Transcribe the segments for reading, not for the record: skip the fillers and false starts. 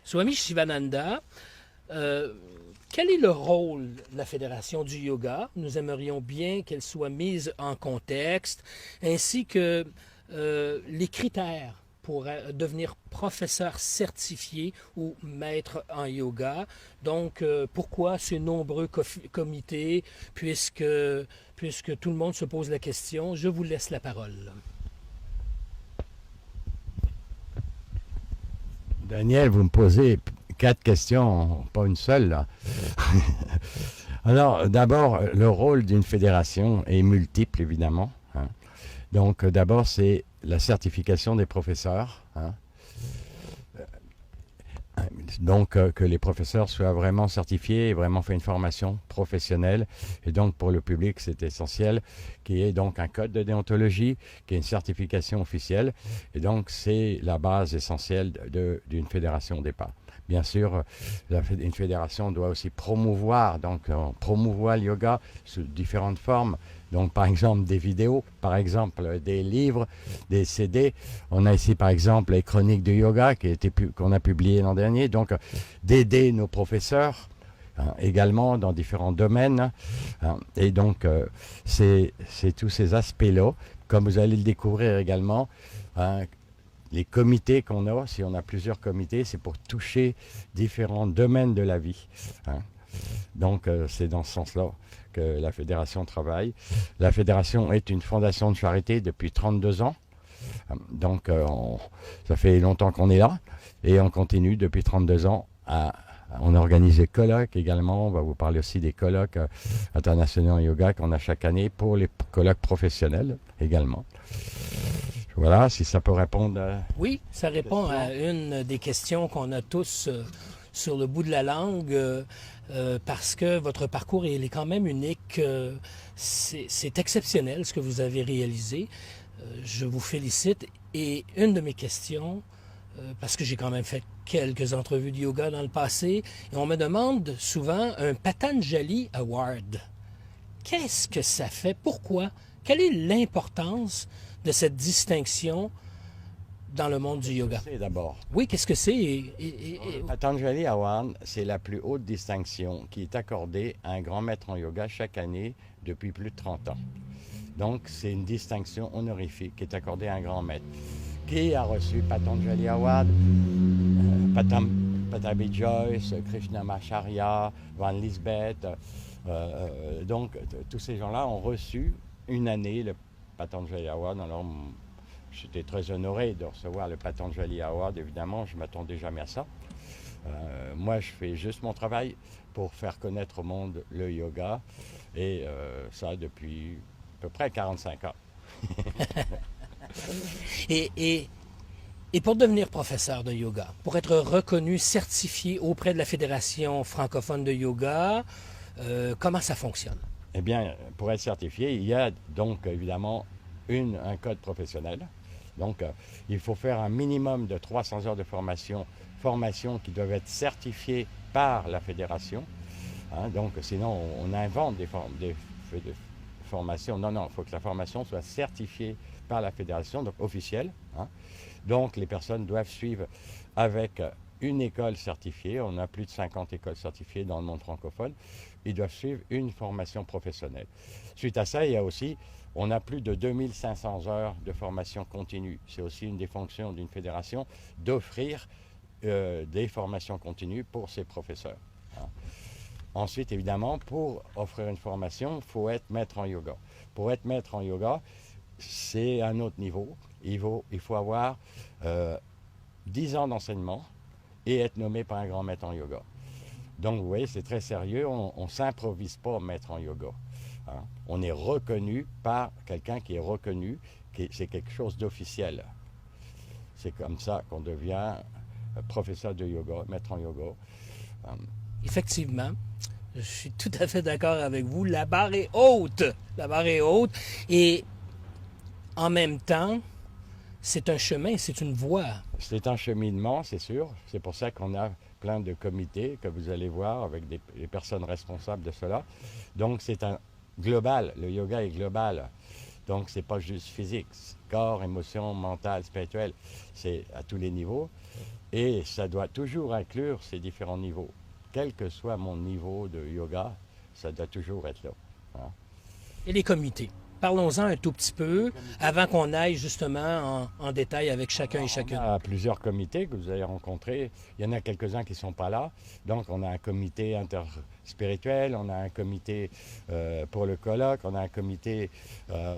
Swami Shivananda, euh, quel est le rôle de la Fédération du yoga? Nous aimerions bien qu'elle soit mise en contexte, ainsi que les critères pour devenir professeur certifié ou maître en yoga. Donc, pourquoi ces nombreux comités, puisque tout le monde se pose la question? Je vous laisse la parole. Daniel, vous me posez 4 questions, pas une seule là. Alors, d'abord, le rôle d'une fédération est multiple, évidemment, hein. Donc, d'abord, c'est la certification des professeurs, hein. Donc, que les professeurs soient vraiment certifiés et vraiment fait une formation professionnelle. Et donc, pour le public, c'est essentiel qu'il y ait donc un code de déontologie, qu'il y ait une certification officielle. Et donc, c'est la base essentielle d'une fédération au départ. Bien sûr, une fédération doit aussi promouvoir, donc on promouvoit le yoga sous différentes formes. Donc, par exemple, des vidéos, par exemple, des livres, des CD. On a ici, par exemple, les chroniques du yoga qu'on a publiées l'an dernier. Donc, d'aider nos professeurs, hein, également dans différents domaines, hein. Et donc, c'est tous ces aspects-là, comme vous allez le découvrir également, hein, les comités qu'on a, si on a plusieurs comités, c'est pour toucher différents domaines de la vie, hein. Donc, c'est dans ce sens-là que la fédération travaille. La fédération est une fondation de charité depuis 32 ans. Donc, ça fait longtemps qu'on est là et on continue depuis 32 ans on organise des colloques également. On va vous parler aussi des colloques internationaux en yoga qu'on a chaque année pour les colloques professionnels également. Voilà, si ça peut répondre à... Oui, ça répond à une des questions qu'on a tous sur le bout de la langue, parce que votre parcours il est quand même unique. C'est exceptionnel ce que vous avez réalisé. Je vous félicite. Et une de mes questions, parce que j'ai quand même fait quelques entrevues de yoga dans le passé, et on me demande souvent un Patanjali Award. Qu'est-ce que ça fait? Pourquoi? Quelle est l'importance de cette distinction dans le monde du yoga? C'est d'abord. Oui, qu'est-ce que c'est? Le Patanjali Award, c'est la plus haute distinction qui est accordée à un grand maître en yoga chaque année depuis plus de 30 ans. Donc, c'est une distinction honorifique qui est accordée à un grand maître. Qui a reçu Patanjali Award? Patabi Joyce, Krishnamacharya, Van Lisbeth. Donc, tous ces gens-là ont reçu une année le Patanjali Award. Alors, j'étais très honoré de recevoir le Patanjali Award. Évidemment, je ne m'attendais jamais à ça. Moi, je fais juste mon travail pour faire connaître au monde le yoga. Et ça depuis à peu près 45 ans. Et pour devenir professeur de yoga, pour être reconnu, certifié auprès de la Fédération francophone de yoga, comment ça fonctionne? Eh bien, pour être certifié, il y a donc évidemment un code professionnel. Donc, il faut faire un minimum de 300 heures de formation qui doivent être certifiées par la fédération, hein. Donc, sinon, on invente des formations. Non, il faut que la formation soit certifiée par la fédération, donc officielle, hein. Donc, les personnes doivent suivre avec une école certifiée. On a plus de 50 écoles certifiées dans le monde francophone. Ils doivent suivre une formation professionnelle. Suite à ça, on a plus de 2500 heures de formation continue. C'est aussi une des fonctions d'une fédération d'offrir des formations continues pour ses professeurs, hein. Ensuite, évidemment, pour offrir une formation, il faut être maître en yoga. Pour être maître en yoga, c'est un autre niveau. Il faut avoir 10 ans d'enseignement et être nommé par un grand maître en yoga. Donc, vous voyez, c'est très sérieux. On ne s'improvise pas maître en yoga, hein. On est reconnu par quelqu'un qui est reconnu, c'est quelque chose d'officiel. C'est comme ça qu'on devient professeur de yoga, maître en yoga. Effectivement, je suis tout à fait d'accord avec vous. La barre est haute. La barre est haute. Et en même temps, c'est un chemin, c'est une voie. C'est un cheminement, c'est sûr. C'est pour ça qu'on a plein de comités que vous allez voir avec les personnes responsables de cela. Donc, c'est un global. Le yoga est global. Donc, c'est pas juste physique, corps, émotion, mental, spirituel, c'est à tous les niveaux. Et ça doit toujours inclure ces différents niveaux. Quel que soit mon niveau de yoga, ça doit toujours être là. Hein. Et les comités. Parlons-en un tout petit peu avant qu'on aille justement en détail avec chacun et chacune. On a plusieurs comités que vous allez rencontrer. Il y en a quelques-uns qui ne sont pas là. Donc, on a un comité interspirituel, on a un comité pour le colloque, on a un comité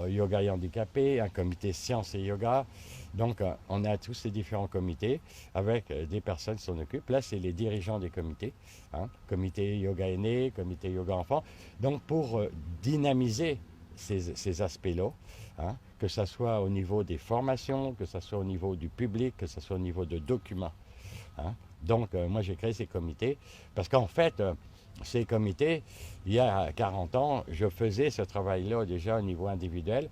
yoga et handicapé, un comité sciences et yoga. Donc, on a tous ces différents comités avec des personnes qui s'en occupent. Là, c'est les dirigeants des comités. Hein. Comité yoga aîné, comité yoga enfant. Donc, pour dynamiser ces aspects-là, hein, que ce soit au niveau des formations, que ce soit au niveau du public, que ce soit au niveau de documents. Hein. Donc, moi, j'ai créé ces comités parce qu'en fait, ces comités, il y a 40 ans, je faisais ce travail-là déjà au niveau individuel.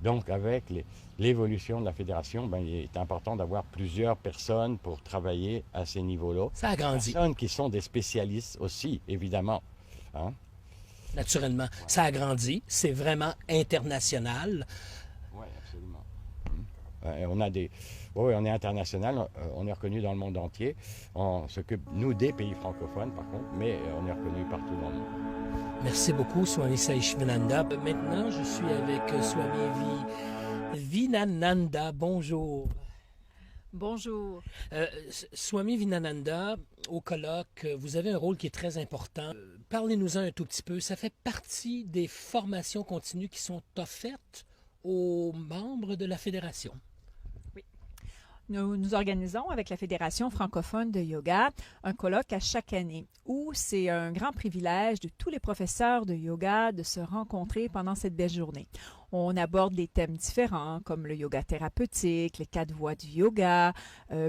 Donc, avec l'évolution de la fédération, ben, il est important d'avoir plusieurs personnes pour travailler à ces niveaux-là. Ça a grandi. Personnes qui sont des spécialistes aussi, évidemment. Hein. Naturellement. Ça a grandi. C'est vraiment international. Oui, absolument. On est international, on est reconnu dans le monde entier. On s'occupe, nous, des pays francophones, par contre, mais on est reconnu partout dans le monde. Merci beaucoup, Swami Saishivananda. Maintenant, je suis avec Swami Vinananda. Bonjour. Bonjour. Swami Vinananda, au colloque, vous avez un rôle qui est très important. Parlez-nous-en un tout petit peu. Ça fait partie des formations continues qui sont offertes aux membres de la Fédération. Oui. Nous organisons avec la Fédération francophone de yoga un colloque à chaque année où c'est un grand privilège de tous les professeurs de yoga de se rencontrer pendant cette belle journée. On aborde des thèmes différents comme le yoga thérapeutique, les 4 voies du yoga,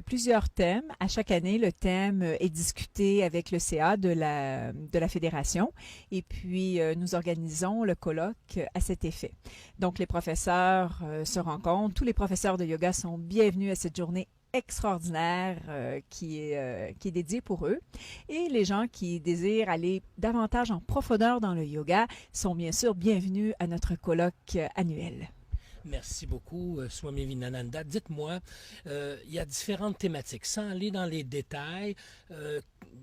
plusieurs thèmes. À chaque année, le thème est discuté avec le CA de la Fédération et puis nous organisons le colloque à cet effet. Donc les professeurs se rencontrent, tous les professeurs de yoga sont bienvenus à cette journée extraordinaire qui est dédié pour eux. Et les gens qui désirent aller davantage en profondeur dans le yoga sont bien sûr bienvenus à notre colloque annuel. Merci beaucoup, Swami Vinananda. Dites-moi, il y a différentes thématiques. Sans aller dans les détails,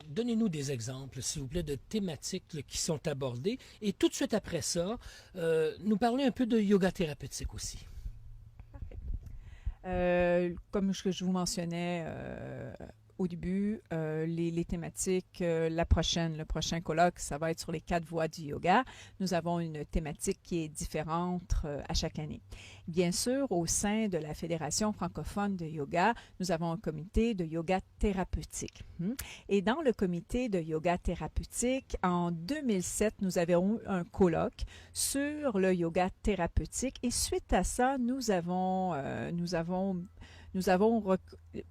donnez-nous des exemples, s'il vous plaît, de thématiques qui sont abordées. Et tout de suite après ça, nous parler un peu de yoga thérapeutique aussi. Comme je vous mentionnais au début, les thématiques, le prochain colloque, ça va être sur les 4 voies du yoga. Nous avons une thématique qui est différente à chaque année. Bien sûr, au sein de la Fédération francophone de yoga, nous avons un comité de yoga thérapeutique. Et dans le comité de yoga thérapeutique, en 2007, nous avons eu un colloque sur le yoga thérapeutique. Et suite à ça, nous avons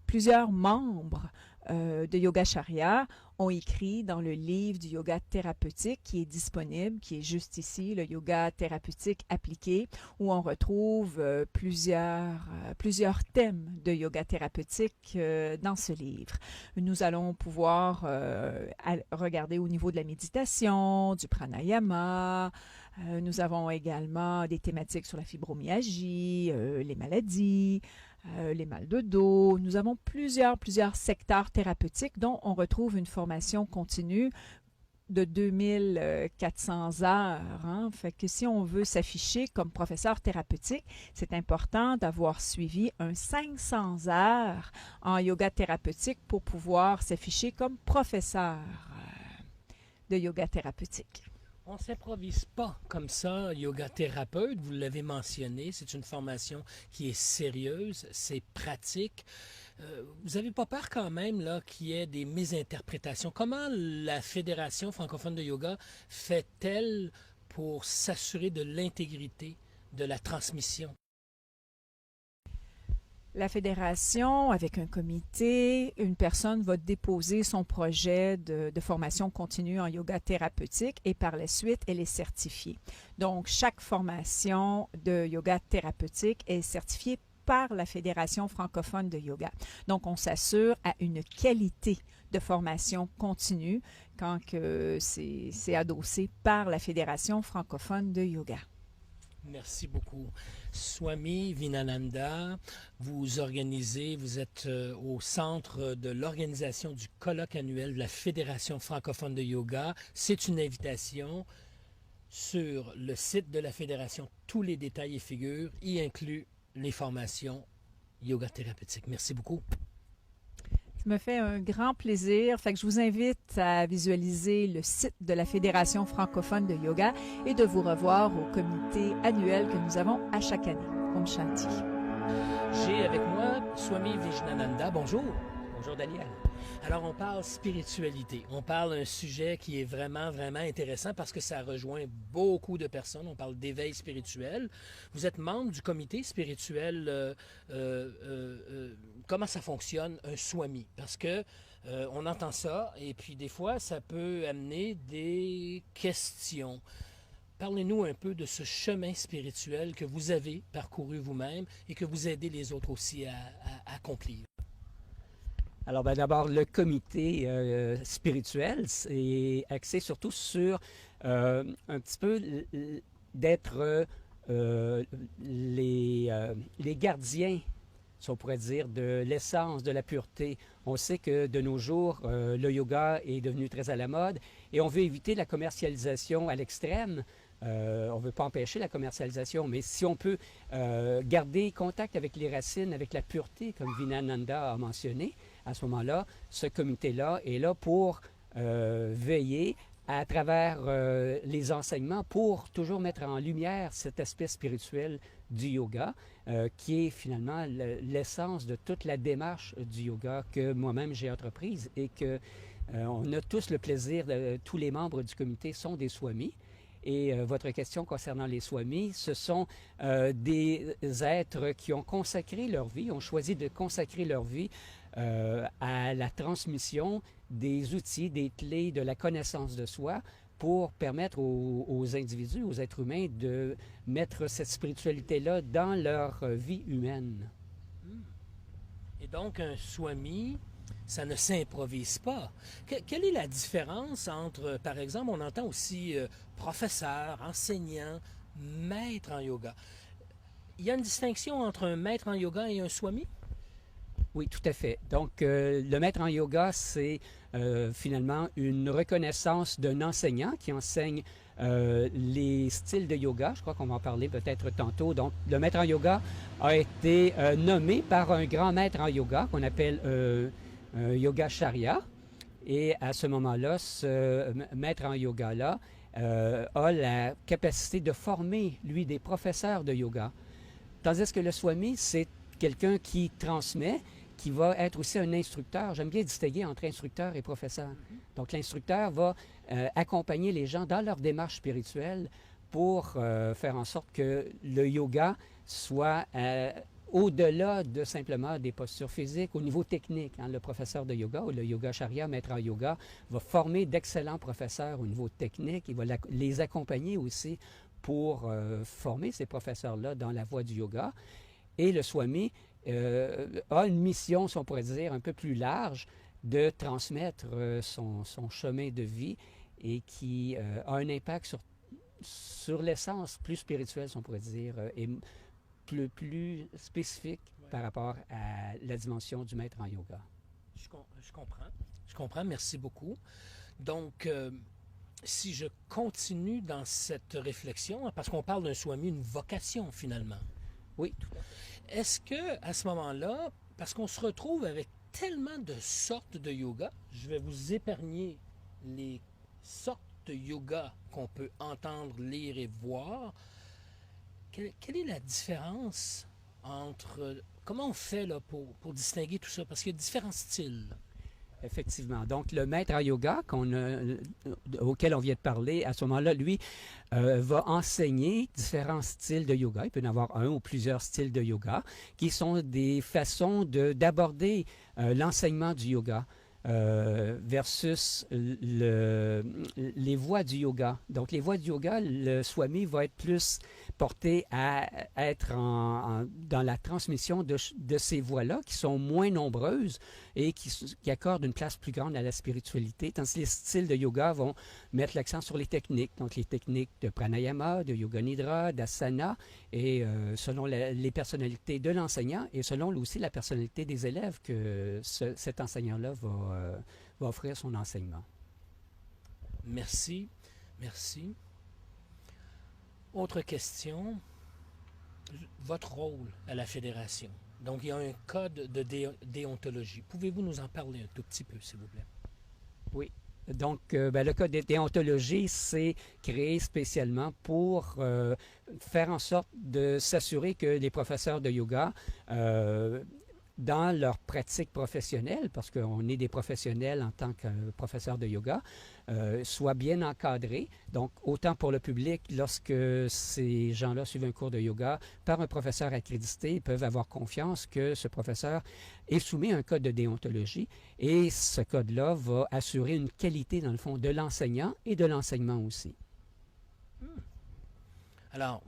plusieurs membres de Yogacharya ont écrit dans le livre du yoga thérapeutique qui est disponible, qui est juste ici, le yoga thérapeutique appliqué, où on retrouve plusieurs thèmes de yoga thérapeutique dans ce livre. Nous allons pouvoir regarder au niveau de la méditation, du pranayama. Nous avons également des thématiques sur la fibromyalgie, les maladies, les mal de dos. Nous avons plusieurs secteurs thérapeutiques dont on retrouve une formation continue de 2400 heures. Hein? Fait que si on veut s'afficher comme professeur thérapeutique, c'est important d'avoir suivi un 500 heures en yoga thérapeutique pour pouvoir s'afficher comme professeur de yoga thérapeutique. On ne s'improvise pas comme ça, yoga thérapeute, vous l'avez mentionné, c'est une formation qui est sérieuse, c'est pratique. Vous n'avez pas peur quand même là qu'il y ait des mésinterprétations? Comment la Fédération francophone de yoga fait-elle pour s'assurer de l'intégrité de la transmission? La fédération, avec un comité, une personne va déposer son projet de formation continue en yoga thérapeutique et par la suite, elle est certifiée. Donc, chaque formation de yoga thérapeutique est certifiée par la Fédération francophone de yoga. Donc, on s'assure à une qualité de formation continue quand c'est adossé par la Fédération francophone de yoga. Merci beaucoup. Swami Vinananda, vous organisez, vous êtes au centre de l'organisation du colloque annuel de la Fédération francophone de yoga. C'est une invitation sur le site de la Fédération. Tous les détails et figures y incluent les formations yoga thérapeutique. Merci beaucoup. Ça me fait un grand plaisir. Fait que je vous invite à visualiser le site de la Fédération francophone de yoga et de vous revoir au comité annuel que nous avons à chaque année. Om Shanti. J'ai avec moi Swami Vijnananda. Bonjour. Bonjour Daniel. Alors, on parle spiritualité. On parle d'un sujet qui est vraiment, vraiment intéressant parce que ça rejoint beaucoup de personnes. On parle d'éveil spirituel. Vous êtes membre du comité spirituel. Comment ça fonctionne, un swami? Parce que on entend ça et puis des fois, ça peut amener des questions. Parlez-nous un peu de ce chemin spirituel que vous avez parcouru vous-même et que vous aidez les autres aussi à accomplir. Alors d'abord, le comité spirituel est axé surtout sur un petit peu d'être les gardiens, si on pourrait dire, de l'essence, de la pureté. On sait que de nos jours, le yoga est devenu très à la mode et on veut éviter la commercialisation à l'extrême. On ne veut pas empêcher la commercialisation, mais si on peut garder contact avec les racines, avec la pureté, comme Vinananda a mentionné, à ce moment-là, ce comité-là est là pour veiller à travers les enseignements pour toujours mettre en lumière cet aspect spirituel du yoga, qui est finalement l'essence de toute la démarche du yoga que moi-même j'ai entreprise et que on a tous le plaisir, tous les membres du comité sont des swamis. Et votre question concernant les swamis, ce sont des êtres qui ont consacré leur vie, ont choisi de consacrer leur vie à la transmission des outils, des clés, de la connaissance de soi pour permettre aux individus, aux êtres humains de mettre cette spiritualité-là dans leur vie humaine. Et donc, un swami, ça ne s'improvise pas. Quelle est la différence entre, par exemple, on entend aussi professeur, enseignant, maître en yoga. Il y a une distinction entre un maître en yoga et un swami? Oui, tout à fait. Donc, le maître en yoga, c'est finalement une reconnaissance d'un enseignant qui enseigne les styles de yoga. Je crois qu'on va en parler peut-être tantôt. Donc, le maître en yoga a été nommé par un grand maître en yoga qu'on appelle Yogacarya. Et à ce moment-là, ce maître en yoga-là a la capacité de former, lui, des professeurs de yoga. Tandis que le swami, c'est quelqu'un qui transmet, qui va être aussi un instructeur. J'aime bien distinguer entre instructeur et professeur. Donc, l'instructeur va accompagner les gens dans leur démarche spirituelle pour faire en sorte que le yoga soit au-delà de simplement des postures physiques, au niveau technique. Hein. Le professeur de yoga ou le Yogacarya, maître en yoga, va former d'excellents professeurs au niveau technique. Il va les accompagner aussi pour former ces professeurs-là dans la voie du yoga. Et le swami a une mission, si on pourrait dire, un peu plus large de transmettre son chemin de vie et qui a un impact sur l'essence plus spirituelle, si on pourrait dire, et plus spécifique par rapport à la dimension du maître en yoga. Je comprends, merci beaucoup. Donc, si je continue dans cette réflexion, parce qu'on parle d'un swami, une vocation finalement. Oui, tout à fait. Est-ce que à ce moment-là, parce qu'on se retrouve avec tellement de sortes de yoga, je vais vous épargner les sortes de yoga qu'on peut entendre, lire et voir. Quelle est la différence entre... Comment on fait là, pour distinguer tout ça? Parce qu'il y a différents styles. Effectivement. Donc, le maître en yoga auquel on vient de parler, à ce moment-là, lui, va enseigner différents styles de yoga. Il peut y en avoir un ou plusieurs styles de yoga qui sont des façons d'aborder l'enseignement du yoga. Versus les voies du yoga. Donc, les voies du yoga, le swami va être plus porté à être dans la transmission de ces voies-là qui sont moins nombreuses et qui accordent une place plus grande à la spiritualité, tandis que les styles de yoga vont mettre l'accent sur les techniques, donc les techniques de pranayama, de yoga nidra, d'asana, et selon les personnalités de l'enseignant et selon aussi la personnalité des élèves que cet enseignant-là va offrir son enseignement. Merci. Merci. Autre question. Votre rôle à la Fédération. Donc, il y a un code de déontologie. Pouvez-vous nous en parler un tout petit peu, s'il vous plaît? Oui. Donc, le code de déontologie, c'est créé spécialement pour faire en sorte de s'assurer que les professeurs de yoga, dans leur pratique professionnelle, parce qu'on est des professionnels en tant que professeurs de yoga, soient bien encadrés. Donc, autant pour le public, lorsque ces gens-là suivent un cours de yoga par un professeur accrédité, ils peuvent avoir confiance que ce professeur est soumis à un code de déontologie et ce code-là va assurer une qualité, dans le fond, de l'enseignant et de l'enseignement aussi. Alors,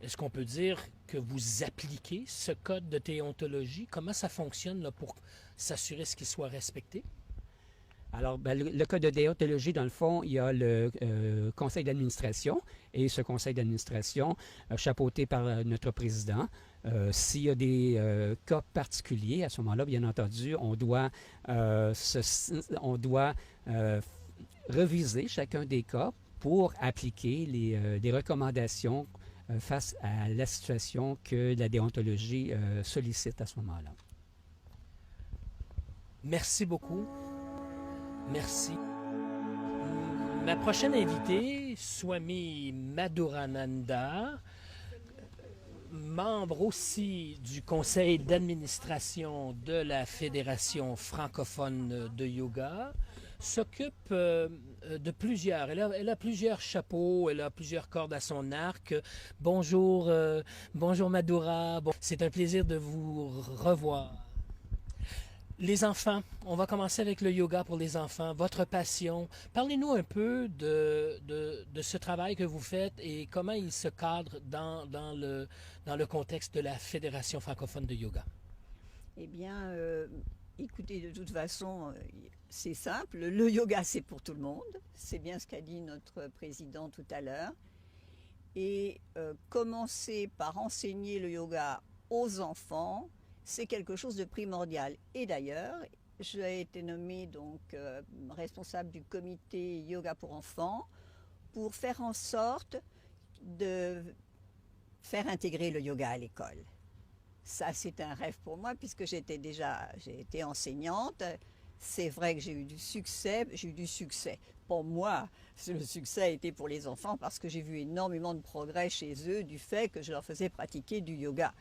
est-ce qu'on peut dire que vous appliquez ce code de déontologie? Comment ça fonctionne là, pour s'assurer ce qu'il soit respecté? Alors, le code de déontologie, dans le fond, il y a le conseil d'administration et ce conseil d'administration, chapeauté par notre président. S'il y a des cas particuliers, à ce moment-là, bien entendu, on doit reviser chacun des cas pour appliquer les recommandations face à la situation que la déontologie sollicite à ce moment-là. Merci beaucoup. Merci. Ma prochaine invitée, Swami Madhurananda, membre aussi du conseil d'administration de la Fédération francophone de yoga, s'occupe de plusieurs. Elle a plusieurs chapeaux, elle a plusieurs cordes à son arc. Bonjour, bonjour Madhura. Bon, c'est un plaisir de vous revoir. Les enfants, on va commencer avec le yoga pour les enfants, votre passion. Parlez-nous un peu de ce travail que vous faites et comment il se cadre dans le contexte de la Fédération francophone de yoga. Eh bien, écoutez, de toute façon, c'est simple. Le yoga, c'est pour tout le monde. C'est bien ce qu'a dit notre président tout à l'heure. Et commencer par enseigner le yoga aux enfants, c'est quelque chose de primordial. Et d'ailleurs, j'ai été nommée donc responsable du comité yoga pour enfants pour faire en sorte de faire intégrer le yoga à l'école. Ça, c'est un rêve pour moi puisque j'ai été enseignante. C'est vrai que j'ai eu du succès. Pour moi, le succès a été pour les enfants parce que j'ai vu énormément de progrès chez eux du fait que je leur faisais pratiquer du yoga.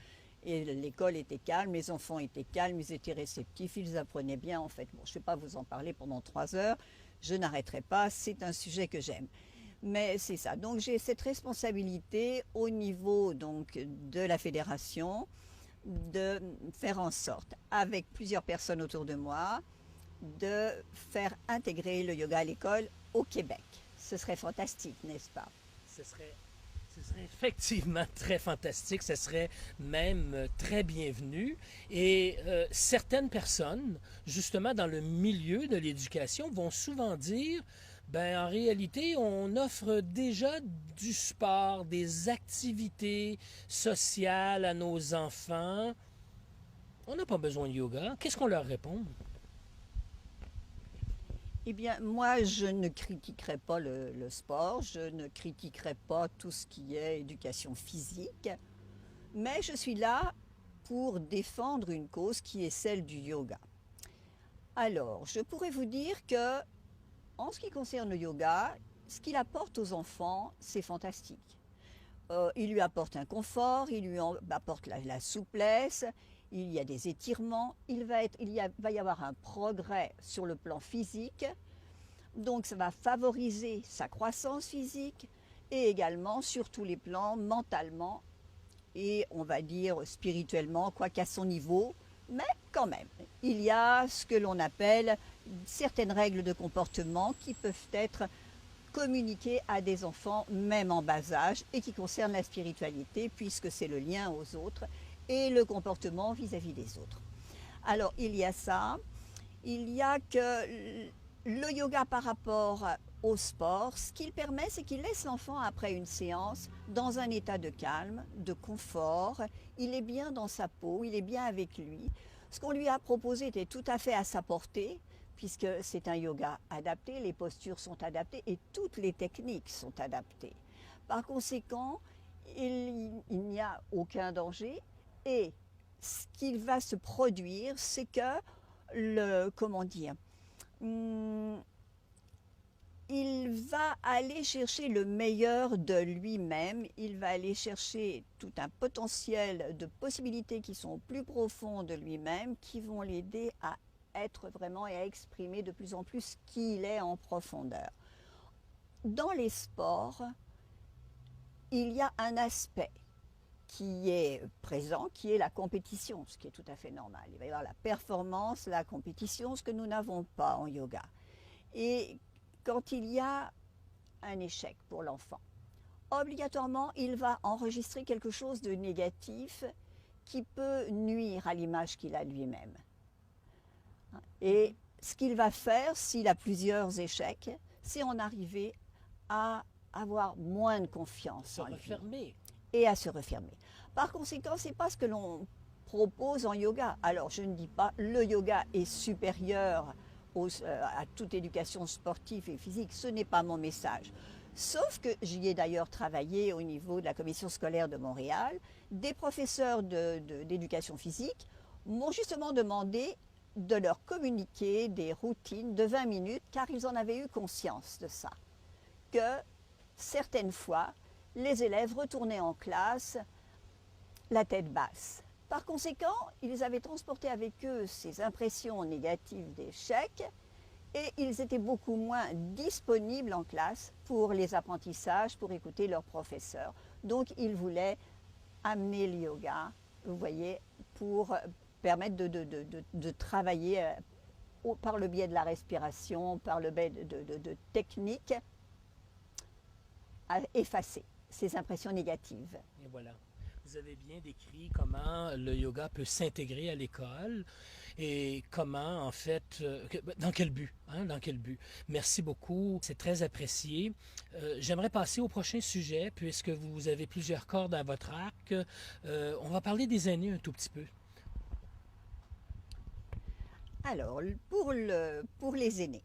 Et l'école était calme, les enfants étaient calmes, ils étaient réceptifs, ils apprenaient bien en fait. Bon, je ne vais pas vous en parler pendant 3 heures, je n'arrêterai pas, c'est un sujet que j'aime. Mais c'est ça, donc j'ai cette responsabilité au niveau donc, de la fédération de faire en sorte, avec plusieurs personnes autour de moi, de faire intégrer le yoga à l'école au Québec. Ce serait fantastique, n'est-ce pas? Ce serait effectivement très fantastique, ce serait même très bienvenu. Et certaines personnes, justement dans le milieu de l'éducation, vont souvent dire, ben en réalité, on offre déjà du sport, des activités sociales à nos enfants. On n'a pas besoin de yoga. Qu'est-ce qu'on leur répond? Eh bien, moi, je ne critiquerai pas le sport, je ne critiquerai pas tout ce qui est éducation physique, mais je suis là pour défendre une cause qui est celle du yoga. Alors, je pourrais vous dire que, en ce qui concerne le yoga, ce qu'il apporte aux enfants, c'est fantastique. Il lui apporte un confort, il lui apporte la souplesse, il y a des étirements, il va y avoir un progrès sur le plan physique, donc ça va favoriser sa croissance physique et également sur tous les plans, mentalement et on va dire spirituellement, quoi qu'à son niveau, mais quand même, il y a ce que l'on appelle certaines règles de comportement qui peuvent être communiquer à des enfants, même en bas âge, et qui concerne la spiritualité, puisque c'est le lien aux autres et le comportement vis-à-vis des autres. Alors, il y a ça. Il y a que le yoga par rapport au sport, ce qu'il permet, c'est qu'il laisse l'enfant, après une séance, dans un état de calme, de confort. Il est bien dans sa peau, il est bien avec lui. Ce qu'on lui a proposé était tout à fait à sa portée, puisque c'est un yoga adapté, les postures sont adaptées et toutes les techniques sont adaptées. Par conséquent, il n'y a aucun danger et ce qui va se produire, c'est que il va aller chercher le meilleur de lui-même, il va aller chercher tout un potentiel de possibilités qui sont plus profondes de lui-même, qui vont l'aider à être vraiment et à exprimer de plus en plus qui il est en profondeur. Dans les sports, il y a un aspect qui est présent, qui est la compétition, ce qui est tout à fait normal. Il va y avoir la performance, la compétition, ce que nous n'avons pas en yoga. Et quand il y a un échec pour l'enfant, obligatoirement, il va enregistrer quelque chose de négatif qui peut nuire à l'image qu'il a de lui-même. Et ce qu'il va faire, s'il a plusieurs échecs, c'est en arriver à avoir moins de confiance en lui et à se refermer. Par conséquent, ce n'est pas ce que l'on propose en yoga. Alors, je ne dis pas le yoga est supérieur à toute éducation sportive et physique, ce n'est pas mon message. Sauf que j'y ai d'ailleurs travaillé au niveau de la commission scolaire de Montréal. Des professeurs d'éducation physique m'ont justement demandé de leur communiquer des routines de 20 minutes, car ils en avaient eu conscience de ça. Que certaines fois, les élèves retournaient en classe la tête basse. Par conséquent, ils avaient transporté avec eux ces impressions négatives d'échec et ils étaient beaucoup moins disponibles en classe pour les apprentissages, pour écouter leurs professeurs. Donc, ils voulaient amener le yoga, vous voyez, pour permettre de travailler par le biais de la respiration, par le biais de techniques, à effacer ces impressions négatives. Et voilà. Vous avez bien décrit comment le yoga peut s'intégrer à l'école et comment, en fait, dans quel but, hein, dans quel but. Merci beaucoup, c'est très apprécié. J'aimerais passer au prochain sujet, puisque vous avez plusieurs cordes à votre arc. On va parler des aînés un tout petit peu. Alors, pour les aînés,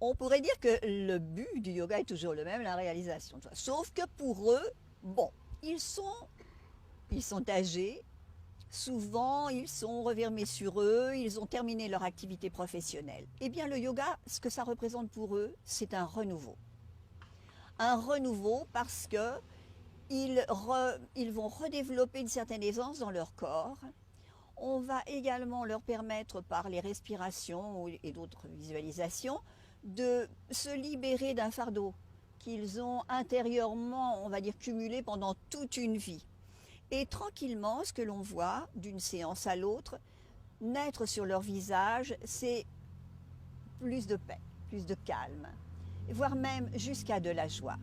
on pourrait dire que le but du yoga est toujours le même, la réalisation. Sauf que pour eux, bon, ils sont âgés, souvent ils sont refermés sur eux, ils ont terminé leur activité professionnelle. Eh bien le yoga, ce que ça représente pour eux, c'est un renouveau. Un renouveau parce que ils vont redévelopper une certaine aisance dans leur corps. On va également leur permettre par les respirations et d'autres visualisations de se libérer d'un fardeau qu'ils ont intérieurement, on va dire, cumulé pendant toute une vie. Et tranquillement, ce que l'on voit d'une séance à l'autre, naître sur leur visage, c'est plus de paix, plus de calme, voire même jusqu'à de la joie.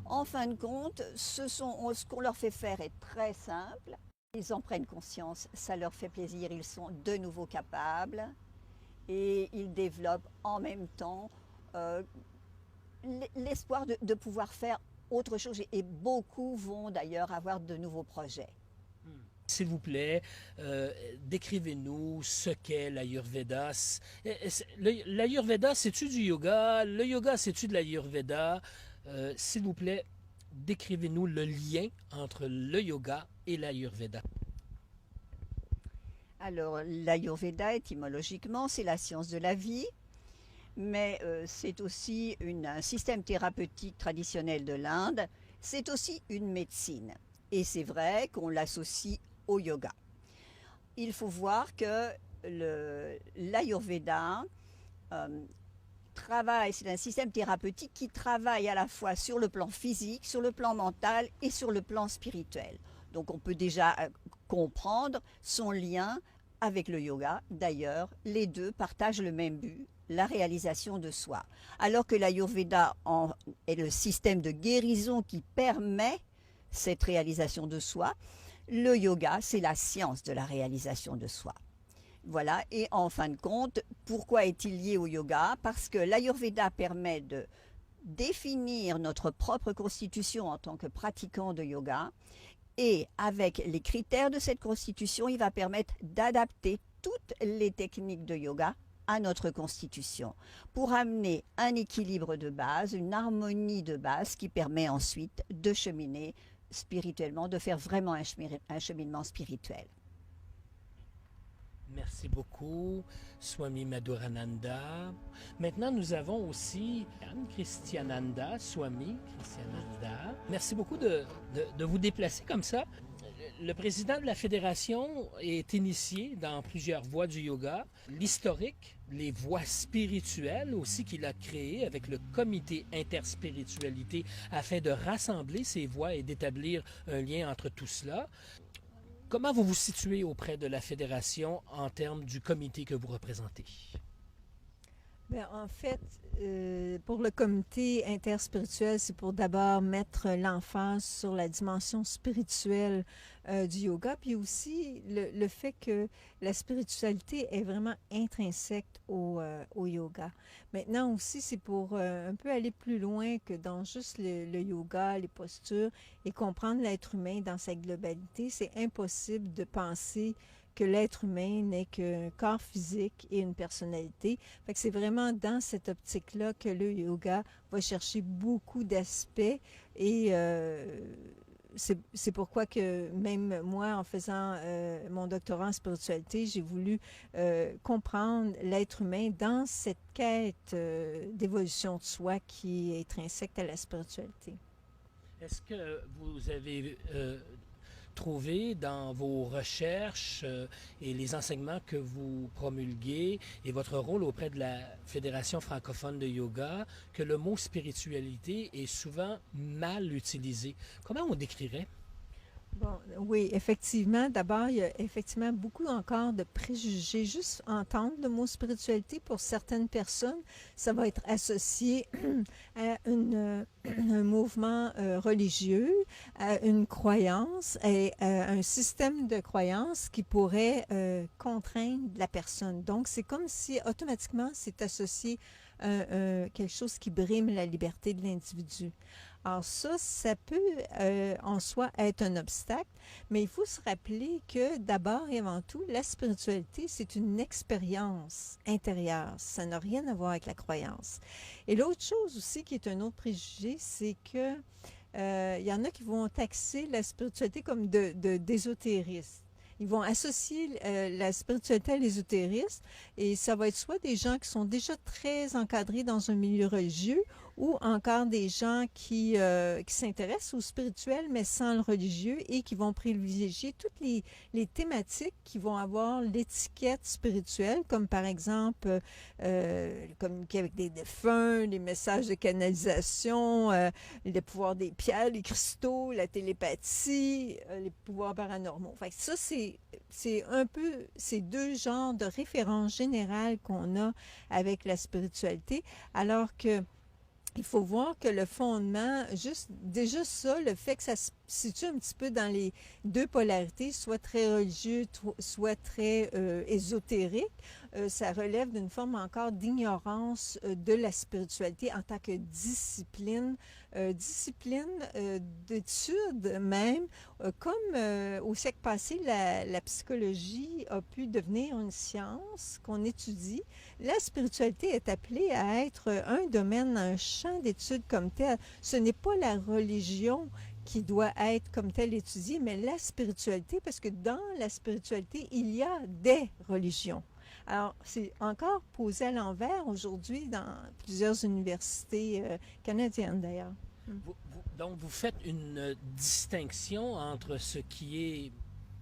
En fin de compte, ce qu'on leur fait faire est très simple. Ils en prennent conscience, ça leur fait plaisir, ils sont de nouveau capables et ils développent en même temps l'espoir de pouvoir faire autre chose et beaucoup vont d'ailleurs avoir de nouveaux projets. S'il vous plaît, décrivez-nous ce qu'est l'Ayurveda. L'Ayurveda, c'est-tu du yoga? Le yoga, c'est-tu de l'Ayurveda? S'il vous plaît, décrivez-nous le lien entre le yoga et l'Ayurveda. Alors, l'Ayurveda, étymologiquement, c'est la science de la vie, mais c'est aussi un système thérapeutique traditionnel de l'Inde. C'est aussi une médecine. Et c'est vrai qu'on l'associe au yoga. Il faut voir que l'Ayurveda travaille, c'est un système thérapeutique qui travaille à la fois sur le plan physique, sur le plan mental et sur le plan spirituel. Donc on peut déjà comprendre son lien avec le yoga. D'ailleurs, les deux partagent le même but, la réalisation de soi. Alors que l'Ayurveda est le système de guérison qui permet cette réalisation de soi, le yoga, c'est la science de la réalisation de soi. Voilà, et en fin de compte, pourquoi est-il lié au yoga? Parce que l'Ayurveda permet de définir notre propre constitution en tant que pratiquant de yoga, et avec les critères de cette constitution, il va permettre d'adapter toutes les techniques de yoga à notre constitution, pour amener un équilibre de base, une harmonie de base qui permet ensuite de cheminer spirituellement, de faire vraiment un cheminement spirituel. Merci beaucoup, Swami Madhurananda. Maintenant, nous avons aussi Anne Christiananda, Swami Christiananda. Merci beaucoup de vous déplacer comme ça. Le président de la fédération est initié dans plusieurs voies du yoga. L'historique, les voies spirituelles aussi qu'il a créées avec le comité interspiritualité afin de rassembler ces voies et d'établir un lien entre tout cela. Comment vous vous situez auprès de la fédération en termes du comité que vous représentez? Bien, en fait, pour le comité interspirituel, c'est pour d'abord mettre l'emphase sur la dimension spirituelle du yoga, puis aussi le fait que la spiritualité est vraiment intrinsèque au yoga. Maintenant aussi, c'est pour un peu aller plus loin que dans juste le yoga, les postures, et comprendre l'être humain dans sa globalité. C'est impossible de penser que l'être humain n'est qu'un corps physique et une personnalité. Fait que c'est vraiment dans cette optique-là que le yoga va chercher beaucoup d'aspects et c'est pourquoi que même moi, en faisant mon doctorat en spiritualité, j'ai voulu comprendre l'être humain dans cette quête d'évolution de soi qui est intrinsèque à la spiritualité. Est-ce que vous avez trouvé dans vos recherches et les enseignements que vous promulguez et votre rôle auprès de la Fédération francophone de yoga que le mot spiritualité est souvent mal utilisé? Comment on décrirait? Bon, oui, effectivement. D'abord, il y a effectivement beaucoup encore de préjugés. Juste entendre le mot spiritualité, pour certaines personnes, ça va être associé à un mouvement religieux, à une croyance et à un système de croyances qui pourrait contraindre la personne. Donc, c'est comme si automatiquement, c'est associé à quelque chose qui brime la liberté de l'individu. Alors ça peut en soi être un obstacle, mais il faut se rappeler que d'abord et avant tout, la spiritualité, c'est une expérience intérieure. Ça n'a rien à voir avec la croyance. Et l'autre chose aussi qui est un autre préjugé, c'est que il y en a qui vont taxer la spiritualité comme d'ésotérisme. Ils vont associer la spiritualité à l'ésotérisme et ça va être soit des gens qui sont déjà très encadrés dans un milieu religieux ou encore des gens qui s'intéressent au spirituel mais sans le religieux et qui vont privilégier toutes les thématiques qui vont avoir l'étiquette spirituelle, comme par exemple communiquer avec des défunts, les messages de canalisation, le pouvoir des pierres, les cristaux, la télépathie, les pouvoirs paranormaux. Fait que ça, c'est un peu ces deux genres de références générales qu'on a avec la spiritualité, alors que il faut voir que le fondement, déjà ça, le fait que ça se situe un petit peu dans les deux polarités, soit très religieux, soit très ésotérique, ça relève d'une forme encore d'ignorance de la spiritualité en tant que discipline, d'étude même, comme au siècle passé, la psychologie a pu devenir une science qu'on étudie. La spiritualité est appelée à être un domaine, un champ d'étude comme tel. Ce n'est pas la religion qui doit être comme telle étudiée, mais la spiritualité, parce que dans la spiritualité, il y a des religions. Alors, c'est encore posé à l'envers aujourd'hui dans plusieurs universités canadiennes d'ailleurs. Donc, vous faites une distinction entre ce qui est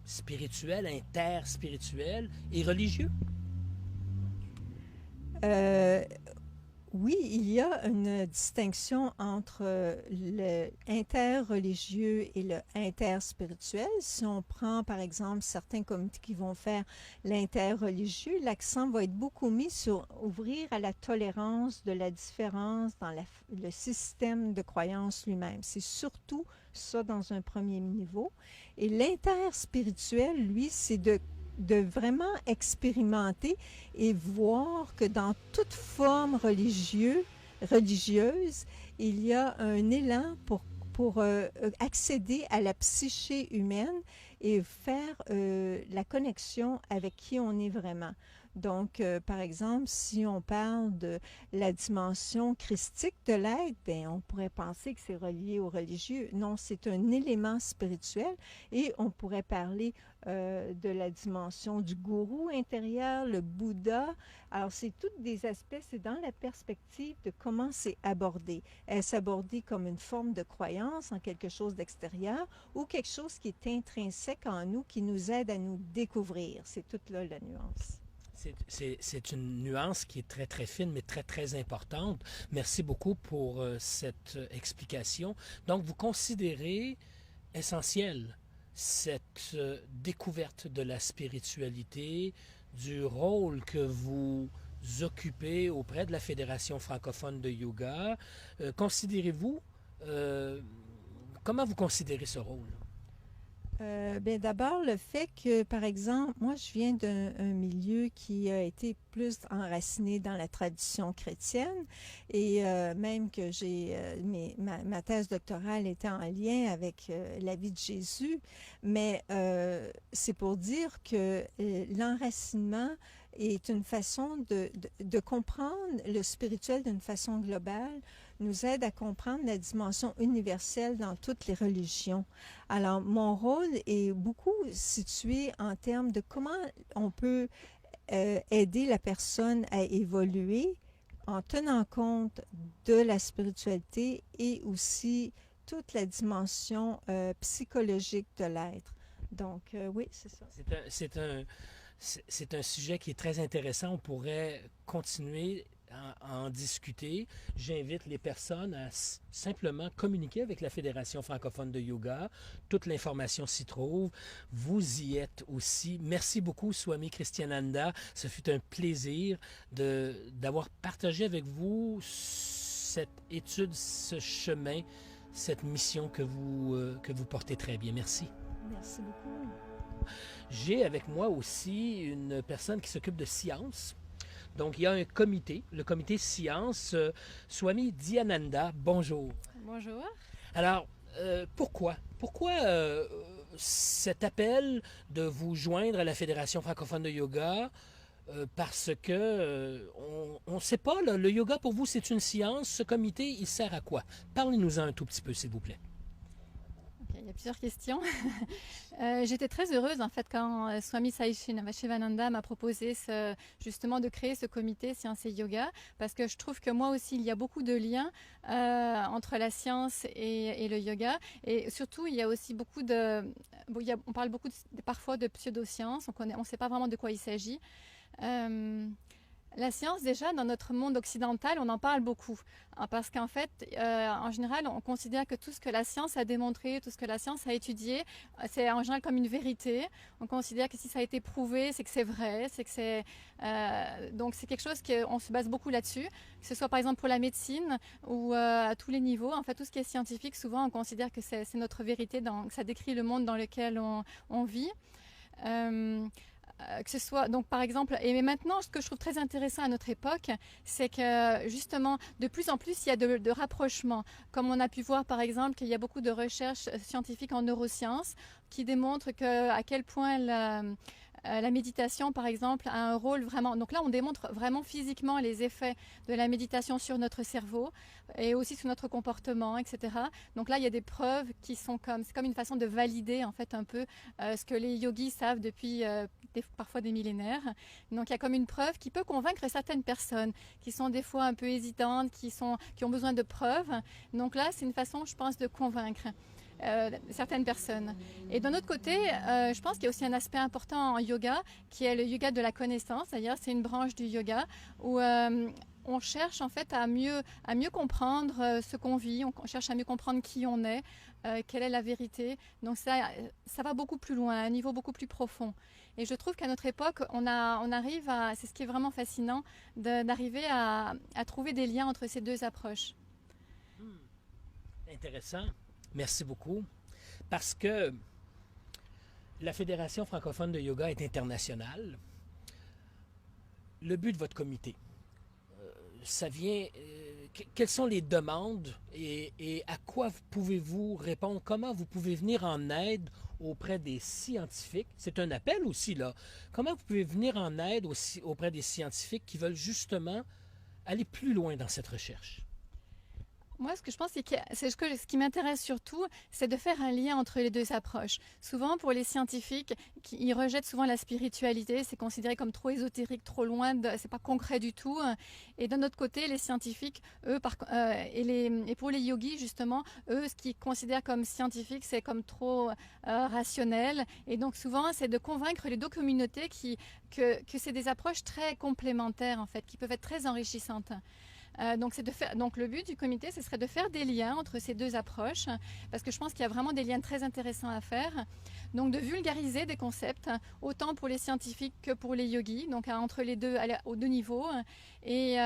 spirituel, interspirituel et religieux? Oui, il y a une distinction entre le interreligieux et le interspirituel. Si on prend par exemple certains comités qui vont faire l'interreligieux, l'accent va être beaucoup mis sur ouvrir à la tolérance de la différence dans le système de croyance lui-même. C'est surtout ça dans un premier niveau. Et l'interspirituel, lui, c'est de vraiment expérimenter et voir que dans toute forme religieuse, il y a un élan pour accéder à la psyché humaine et faire la connexion avec qui on est vraiment. Donc, par exemple, si on parle de la dimension christique de l'être, bien, on pourrait penser que c'est relié au religieux. Non, c'est un élément spirituel et on pourrait parler de la dimension du gourou intérieur, le Bouddha. Alors, c'est tous des aspects, c'est dans la perspective de comment c'est abordé. Est-ce abordé comme une forme de croyance en quelque chose d'extérieur ou quelque chose qui est intrinsèque en nous, qui nous aide à nous découvrir? C'est toute là la nuance. C'est une nuance qui est très, très fine, mais très, très importante. Merci beaucoup pour cette explication. Donc, vous considérez essentiel cette découverte de la spiritualité, du rôle que vous occupez auprès de la Fédération francophone de yoga. Considérez-vous, comment vous considérez ce rôle? Bien, d'abord, le fait que, par exemple, moi, je viens d'un milieu qui a été plus enraciné dans la tradition chrétienne et même que ma thèse doctorale était en lien avec la vie de Jésus, mais c'est pour dire que l'enracinement est une façon de comprendre le spirituel d'une façon globale, nous aide à comprendre la dimension universelle dans toutes les religions. Alors, mon rôle est beaucoup situé en termes de comment on peut aider la personne à évoluer en tenant compte de la spiritualité et aussi toute la dimension psychologique de l'être. Donc, oui, c'est ça. C'est un sujet qui est très intéressant. On pourrait continuer à en discuter. J'invite les personnes à simplement communiquer avec la Fédération francophone de yoga. Toute l'information s'y trouve. Vous y êtes aussi. Merci beaucoup, Swami Christiananda. Ce fut un plaisir d'avoir partagé avec vous cette étude, ce chemin, cette mission que vous portez très bien. Merci. Merci beaucoup. J'ai avec moi aussi une personne qui s'occupe de science. Donc, il y a un comité, le comité science. Swami Dhyananda, bonjour. Bonjour. Alors, pourquoi cet appel de vous joindre à la Fédération francophone de yoga? Parce que on ne sait pas, là, le yoga pour vous, c'est une science. Ce comité, il sert à quoi? Parlez-nous-en un tout petit peu, s'il vous plaît. Il y a plusieurs questions. J'étais très heureuse en fait quand Swami Sai Shivananda m'a proposé justement de créer ce comité Science et Yoga parce que je trouve que moi aussi il y a beaucoup de liens entre la science et le yoga et surtout il y a aussi beaucoup on parle beaucoup parfois de pseudosciences, on ne sait pas vraiment de quoi il s'agit. La science, déjà, dans notre monde occidental, on en parle beaucoup. Parce qu'en fait, en général, on considère que tout ce que la science a démontré, tout ce que la science a étudié, c'est en général comme une vérité. On considère que si ça a été prouvé, c'est que c'est vrai, donc c'est quelque chose qu'on se base beaucoup là-dessus. Que ce soit par exemple pour la médecine ou à tous les niveaux. En fait, tout ce qui est scientifique, souvent, on considère que c'est notre vérité, que ça décrit le monde dans lequel on vit. Que ce soit, donc par exemple, mais maintenant, ce que je trouve très intéressant à notre époque, c'est que justement, de plus en plus, il y a de rapprochements. Comme on a pu voir, par exemple, qu'il y a beaucoup de recherches scientifiques en neurosciences qui démontrent à quel point la méditation, par exemple, a un rôle vraiment... Donc là, on démontre vraiment physiquement les effets de la méditation sur notre cerveau et aussi sur notre comportement, etc. Donc là, il y a des preuves qui sont c'est comme une façon de valider, en fait, un peu ce que les yogis savent depuis parfois des millénaires. Donc il y a comme une preuve qui peut convaincre certaines personnes qui sont des fois un peu hésitantes, qui ont besoin de preuves. Donc là, c'est une façon, je pense, de convaincre certaines personnes. Et d'un autre côté, je pense qu'il y a aussi un aspect important en yoga qui est le yoga de la connaissance. D'ailleurs, c'est une branche du yoga où on cherche en fait à mieux comprendre ce qu'on vit, on cherche à mieux comprendre qui on est, quelle est la vérité. Donc ça va beaucoup plus loin, à un niveau beaucoup plus profond. Et je trouve qu'à notre époque, on arrive à, c'est ce qui est vraiment fascinant, d'arriver à trouver des liens entre ces deux approches. Intéressant. Merci beaucoup. Parce que la Fédération francophone de yoga est internationale. Le but de votre comité, ça vient... quelles sont les demandes et à quoi pouvez-vous répondre? Comment vous pouvez venir en aide auprès des scientifiques? C'est un appel aussi, là. Comment vous pouvez venir en aide aussi auprès des scientifiques qui veulent justement aller plus loin dans cette recherche? Moi, ce que je pense, ce qui m'intéresse surtout, c'est de faire un lien entre les deux approches. Souvent, pour les scientifiques, ils rejettent souvent la spiritualité. C'est considéré comme trop ésotérique, trop loin, c'est pas concret du tout. Et d'un autre côté, les scientifiques, eux, et pour les yogis, justement, eux, ce qu'ils considèrent comme scientifique, c'est comme trop rationnel. Et donc, souvent, c'est de convaincre les deux communautés que c'est des approches très complémentaires, en fait, qui peuvent être très enrichissantes. Donc le but du comité, ce serait de faire des liens entre ces deux approches, parce que je pense qu'il y a vraiment des liens très intéressants à faire. Donc de vulgariser des concepts, autant pour les scientifiques que pour les yogis, donc entre les deux, aux deux niveaux, et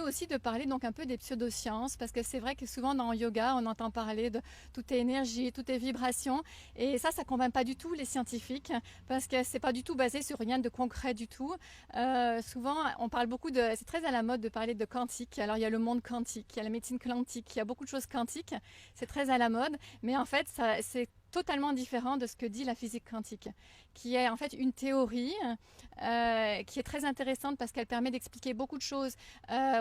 aussi de parler donc un peu des pseudosciences, parce que c'est vrai que souvent dans le yoga, on entend parler de tout est énergie, tout est vibration, et ça convainc pas du tout les scientifiques, parce que c'est pas du tout basé sur rien de concret du tout. Souvent, on parle beaucoup c'est très à la mode de parler de quantique. Alors il y a le monde quantique, il y a la médecine quantique, il y a beaucoup de choses quantiques, c'est très à la mode, mais en fait c'est totalement différent de ce que dit la physique quantique, qui est en fait une théorie qui est très intéressante parce qu'elle permet d'expliquer beaucoup de choses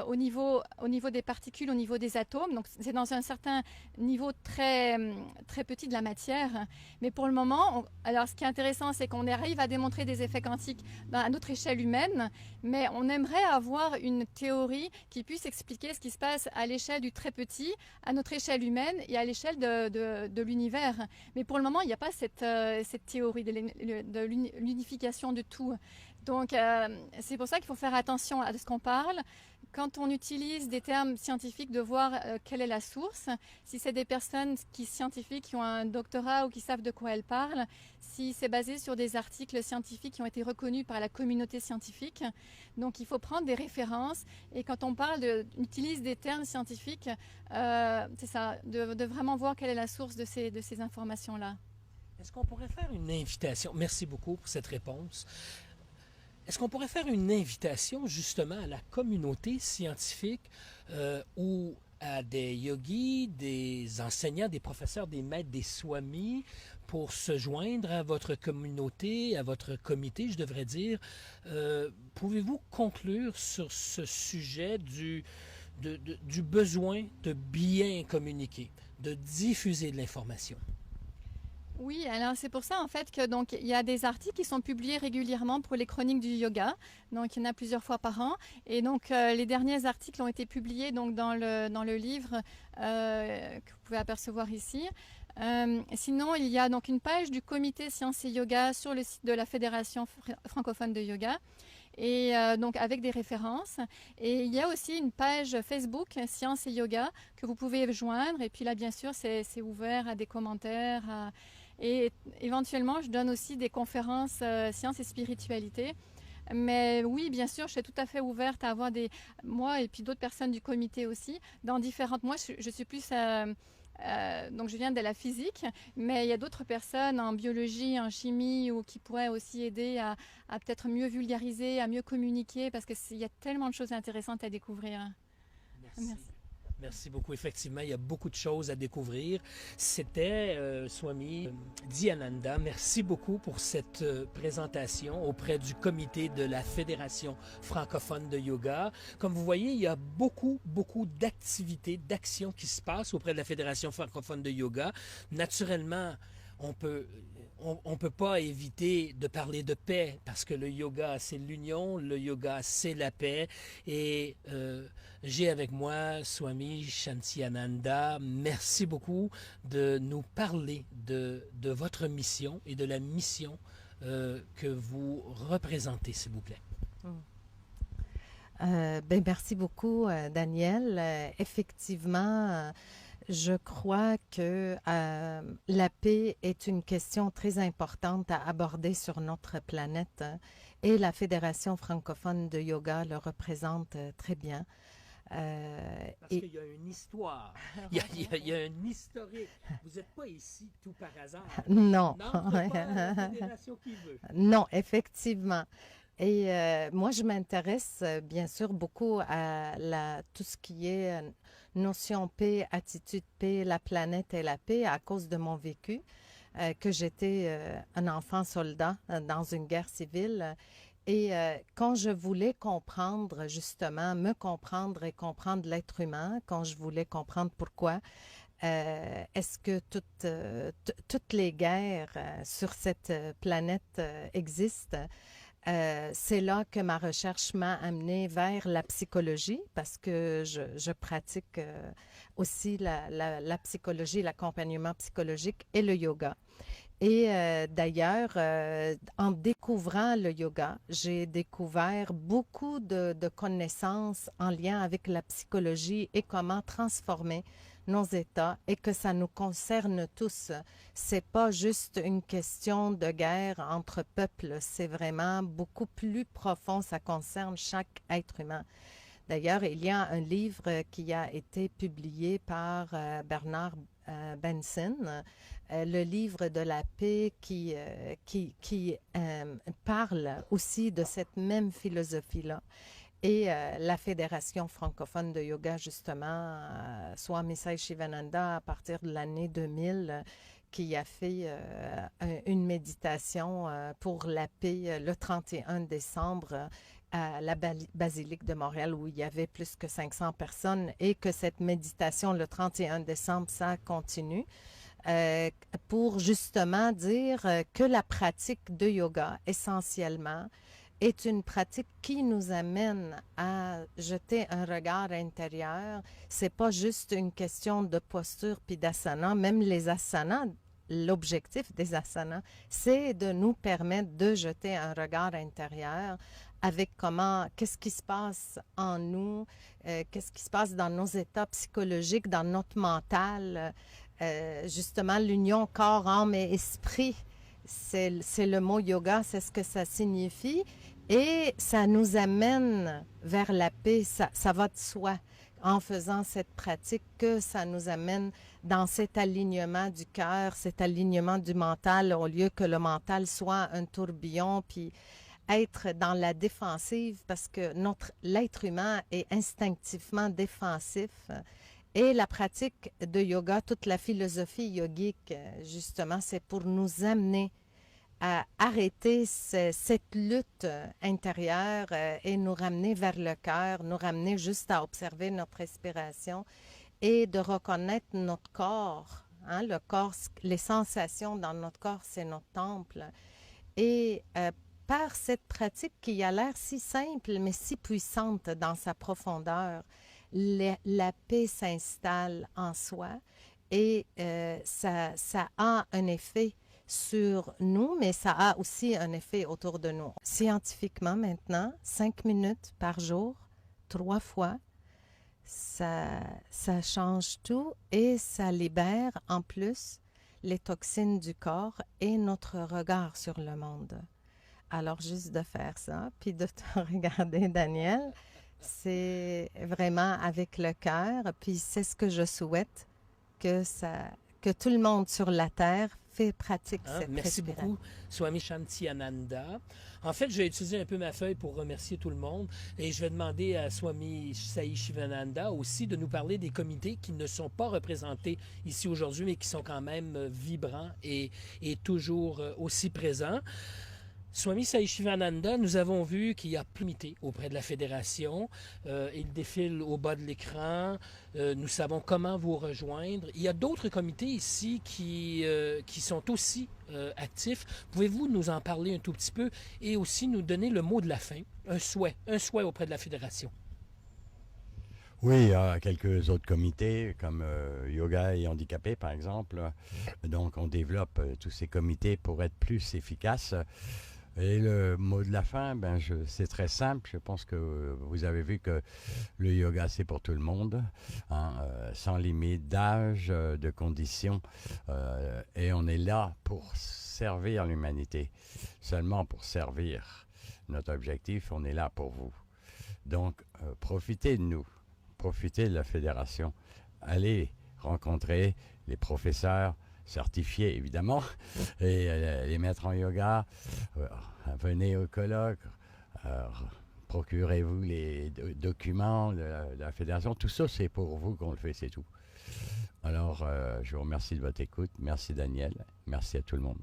au niveau des particules, au niveau des atomes. Donc c'est dans un certain niveau très, très petit de la matière. Mais pour le moment, alors ce qui est intéressant, c'est qu'on arrive à démontrer des effets quantiques à notre échelle humaine, mais on aimerait avoir une théorie qui puisse expliquer ce qui se passe à l'échelle du très petit, à notre échelle humaine et à l'échelle de l'univers. Mais pour le moment, il n'y a pas cette théorie de l'unification de tout. Donc, c'est pour ça qu'il faut faire attention à ce qu'on parle. Quand on utilise des termes scientifiques, de voir quelle est la source. Si c'est des personnes scientifiques qui ont un doctorat ou qui savent de quoi elles parlent, si c'est basé sur des articles scientifiques qui ont été reconnus par la communauté scientifique. Donc, il faut prendre des références. Et quand on utilise des termes scientifiques, c'est ça, de vraiment voir quelle est la source de ces informations-là. Est-ce qu'on pourrait faire une invitation? Merci beaucoup pour cette réponse. Est-ce qu'on pourrait faire une invitation justement à la communauté scientifique ou à des yogis, des enseignants, des professeurs, des maîtres, des swamis pour se joindre à votre communauté, à votre comité, je devrais dire? Pouvez-vous conclure sur ce sujet du besoin de bien communiquer, de diffuser de l'information? Oui, alors c'est pour ça en fait que donc il y a des articles qui sont publiés régulièrement pour les chroniques du yoga. Donc il y en a plusieurs fois par an. Et donc les derniers articles ont été publiés donc dans le livre que vous pouvez apercevoir ici. Sinon, il y a donc une page du comité Sciences et Yoga sur le site de la Fédération francophone de yoga. Et donc avec des références. Et il y a aussi une page Facebook Sciences et Yoga que vous pouvez joindre. Et puis là, bien sûr, c'est ouvert à des commentaires. Et éventuellement, je donne aussi des conférences sciences et spiritualité. Mais oui, bien sûr, je suis tout à fait ouverte à avoir moi et puis d'autres personnes du comité aussi, dans différentes... Moi, je suis plus... donc je viens de la physique, mais il y a d'autres personnes en biologie, en chimie, ou qui pourraient aussi aider à peut-être mieux vulgariser, à mieux communiquer, parce qu'il y a tellement de choses intéressantes à découvrir. Merci. Merci beaucoup. Effectivement, il y a beaucoup de choses à découvrir. C'était Swami Dhyananda. Merci beaucoup pour cette présentation auprès du comité de la Fédération francophone de yoga. Comme vous voyez, il y a beaucoup d'activités, d'actions qui se passent auprès de la Fédération francophone de yoga. Naturellement, on peut pas éviter de parler de paix parce que le yoga, c'est l'union, le yoga, c'est la paix. Et j'ai avec moi Swami Shantyananda. Merci beaucoup de nous parler de votre mission et de la mission que vous représentez, s'il vous plaît. Merci beaucoup, Daniel. Effectivement, je crois que la paix est une question très importante à aborder sur notre planète et la Fédération francophone de yoga le représente très bien. Parce qu'il y a une histoire, il y a un historique. Vous n'êtes pas ici tout par hasard. Non. Non, vous n'êtes pas la fédération qui veut. Non, effectivement. Et moi, je m'intéresse bien sûr beaucoup à tout ce qui est notion paix, attitude paix, la planète et la paix à cause de mon vécu, que j'étais un enfant soldat dans une guerre civile. Et quand je voulais comprendre, justement, me comprendre et comprendre l'être humain, quand je voulais comprendre pourquoi, est-ce que toutes les guerres sur cette planète existent? C'est là que ma recherche m'a amenée vers la psychologie parce que je pratique aussi la psychologie, l'accompagnement psychologique et le yoga. Et d'ailleurs, en découvrant le yoga, j'ai découvert beaucoup de connaissances en lien avec la psychologie et comment transformer nos états et que ça nous concerne tous. C'est pas juste une question de guerre entre peuples, c'est vraiment beaucoup plus profond, ça concerne chaque être humain. D'ailleurs, il y a un livre qui a été publié par Bernard Benson, le livre de la paix qui parle aussi de cette même philosophie-là. Et la Fédération francophone de yoga, justement, Swami Sai Shivananda, à partir de l'année 2000, qui a fait une méditation pour la paix le 31 décembre à la Basilique de Montréal, où il y avait plus que 500 personnes, et que cette méditation, le 31 décembre, ça continue. Pour justement dire que la pratique de yoga, essentiellement, est une pratique qui nous amène à jeter un regard intérieur. C'est pas juste une question de posture puis d'asana. Même les asanas, l'objectif des asanas, c'est de nous permettre de jeter un regard intérieur avec qu'est-ce qui se passe en nous, qu'est-ce qui se passe dans nos états psychologiques, dans notre mental. Justement, l'union corps, âme et esprit, c'est le mot yoga, c'est ce que ça signifie. Et ça nous amène vers la paix, ça va de soi, en faisant cette pratique, que ça nous amène dans cet alignement du cœur, cet alignement du mental, au lieu que le mental soit un tourbillon, puis être dans la défensive, parce que l'être humain est instinctivement défensif. Et la pratique de yoga, toute la philosophie yogique, justement, c'est pour nous amener à arrêter cette lutte intérieure et nous ramener vers le cœur, nous ramener juste à observer notre respiration et de reconnaître notre corps. Hein, le corps, les sensations dans notre corps, c'est notre temple. Et par cette pratique qui a l'air si simple, mais si puissante dans sa profondeur, la paix s'installe en soi et ça a un effet sur nous, mais ça a aussi un effet autour de nous. Scientifiquement maintenant, 5 minutes par jour, 3 fois, ça change tout et ça libère en plus les toxines du corps et notre regard sur le monde. Alors juste de faire ça, puis de te regarder, Daniel, c'est vraiment avec le cœur, puis c'est ce que je souhaite, que tout le monde sur la Terre pratique cette Merci respiration. beaucoup, Swami Shantiananda. En fait, je vais utiliser un peu ma feuille pour remercier tout le monde et je vais demander à Swami Sai Shivananda aussi de nous parler des comités qui ne sont pas représentés ici aujourd'hui, mais qui sont quand même vibrants et toujours aussi présents. Swami Sai Shivananda, nous avons vu qu'il y a comité auprès de la Fédération. Il défile au bas de l'écran. Nous savons comment vous rejoindre. Il y a d'autres comités ici qui sont aussi actifs. Pouvez-vous nous en parler un tout petit peu et aussi nous donner le mot de la fin, un souhait auprès de la Fédération? Oui, il y a quelques autres comités comme Yoga et Handicapés, par exemple. Donc, on développe tous ces comités pour être plus efficaces. Et le mot de la fin, c'est très simple. Je pense que vous avez vu que le yoga, c'est pour tout le monde, hein, sans limite d'âge, de conditions. Et on est là pour servir l'humanité, seulement pour servir. Notre objectif, on est là pour vous. Donc, profitez de nous, profitez de la fédération. Allez rencontrer les professeurs certifiés, évidemment, et les maîtres en yoga. Venez au colloque, procurez-vous les documents de la fédération. Tout ça, c'est pour vous qu'on le fait, c'est tout. Alors, je vous remercie de votre écoute. Merci Daniel. Merci à tout le monde.